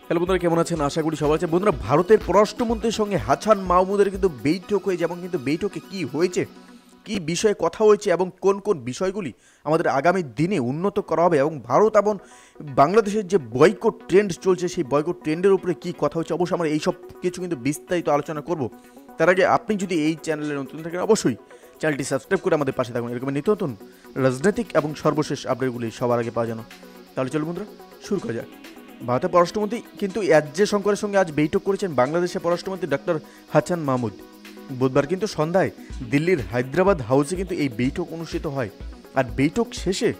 Hello বন্ধুরা, কেমন আছেন? আশা করি সবাই আছেন। বন্ধুরা, ভারতের পররাষ্ট্রমন্ত্রীর সঙ্গে হাসান মাহমুদের কিন্তু বৈঠক হয়েছে এবং কিন্তু বৈঠকে কি হয়েছে, কি বিষয়ে কথা হয়েছে এবং কোন কোন বিষয়গুলি আমাদের আগামী দিনে উন্নত করা হবে এবং ভারত এবং বাংলাদেশের যে বয়কট ট্রেন্ড চলছে সেই বয়কট ট্রেন্ডের উপরে কি কথা হচ্ছে, অবশ্যই আমরা এইসব কিছু কিন্তু বিস্তারিত আলোচনা করব। তার আগে আপনি যদি এই চ্যানেলে নতুন থাকেন অবশ্যই চ্যানেলটি সাবস্ক্রাইব করে আমাদের পাশে থাকুন এরকম নিত্য নতুন রাজনৈতিক এবং সর্বশেষ আপডেটগুলি সবার আগে পাওয়া যেন। তাহলে চলুন বন্ধুরা, শুরু করা যাক। ভারতের পররাষ্ট্রমন্ত্রী কিন্তু এস শঙ্করের সঙ্গে আজ বৈঠক করেছেন বাংলাদেশের পররাষ্ট্রমন্ত্রী ডক্টর হাসান মাহমুদ। বুধবার কিন্তু সন্ধ্যায় দিল্লির হায়দ্রাবাদ হাউসে কিন্তু এই বৈঠক অনুষ্ঠিত হয়। আর বৈঠক শেষে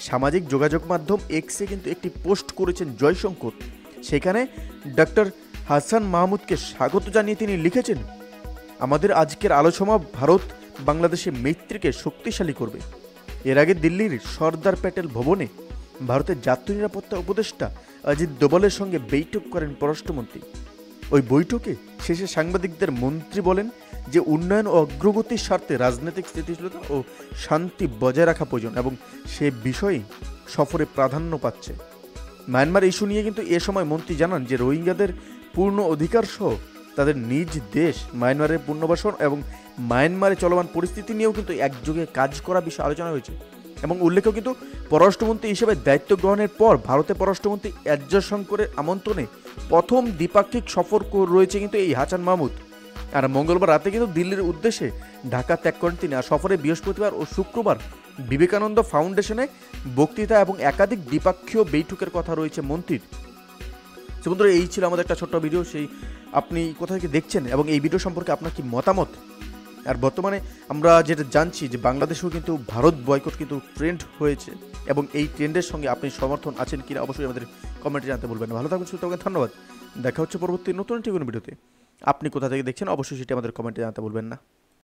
সামাজিক যোগাযোগ মাধ্যম এক্সে কিন্তু একটি পোস্ট করেছেন জয়শঙ্কর। সেখানে ডক্টর হাসান মাহমুদকে স্বাগত জানিয়ে তিনি লিখেছেন, আমাদের আজকের আলোচনা ভারত বাংলাদেশের মৈত্রীকে শক্তিশালী করবে। এর আগে দিল্লির সর্দার প্যাটেল ভবনে ভারতের জাতীয় নিরাপত্তা উপদেষ্টা অজিত দোভালের সঙ্গে বৈঠক করেন পররাষ্ট্রমন্ত্রী। ওই বৈঠকে শেষে সাংবাদিকদের মন্ত্রী বলেন যে উন্নয়ন ও অগ্রগতির স্বার্থে রাজনৈতিক স্থিতিশীলতা ও শান্তি বজায় রাখা প্রয়োজন এবং সে বিষয়ে সফরে প্রাধান্য পাচ্ছে। মায়ানমার ইস্যু নিয়ে কিন্তু এ সময় মন্ত্রী জানান যে রোহিঙ্গাদের পূর্ণ অধিকার সহ তাদের নিজ দেশ মায়ানমারের পুনর্বাসন এবং মায়ানমারে চলমান পরিস্থিতি নিয়েও কিন্তু একযোগে কাজ করা বিষয়ে আলোচনা হয়েছে। এবং উল্লেখ্য কিন্তু পররাষ্ট্রমন্ত্রী হিসেবে দায়িত্ব গ্রহণের পর ভারতের পররাষ্ট্রমন্ত্রী এস জয়শঙ্করের আমন্ত্রণে প্রথম দ্বিপাক্ষিক সফর রয়েছে কিন্তু এই হাসান মাহমুদ। আর মঙ্গলবার রাতে কিন্তু দিল্লির উদ্দেশ্যে ঢাকা ত্যাগ করেন তিনি। আর সফরে বৃহস্পতিবার ও শুক্রবার বিবেকানন্দ ফাউন্ডেশনে বক্তৃতা এবং একাধিক দ্বিপাক্ষীয় বৈঠকের কথা রয়েছে মন্ত্রীর। বন্ধুরা, এই ছিল আমাদের একটা ছোট্ট ভিডিও। সেই আপনি কোথা থেকে দেখছেন এবং এই ভিডিও সম্পর্কে আপনার কি মতামত? আর বর্তমানে আমরা যেটা জানছি যে বাংলাদেশেও কিন্তু ভারত বয়কট কিন্তু ট্রেন্ড হয়েছে এবং এই ট্রেন্ডের সঙ্গে আপনি সমর্থন আছেন কিনা অবশ্যই আমাদের কমেন্টে জানতে বলবেন। ভালো থাকুন, সুস্থ থাকুন, ধন্যবাদ। দেখা হচ্ছে পরবর্তী নতুন একটি কোনো ভিডিওতে। আপনি কোথা থেকে দেখছেন অবশ্যই সেটা আমাদের কমেন্টে জানাতে বলবেন না।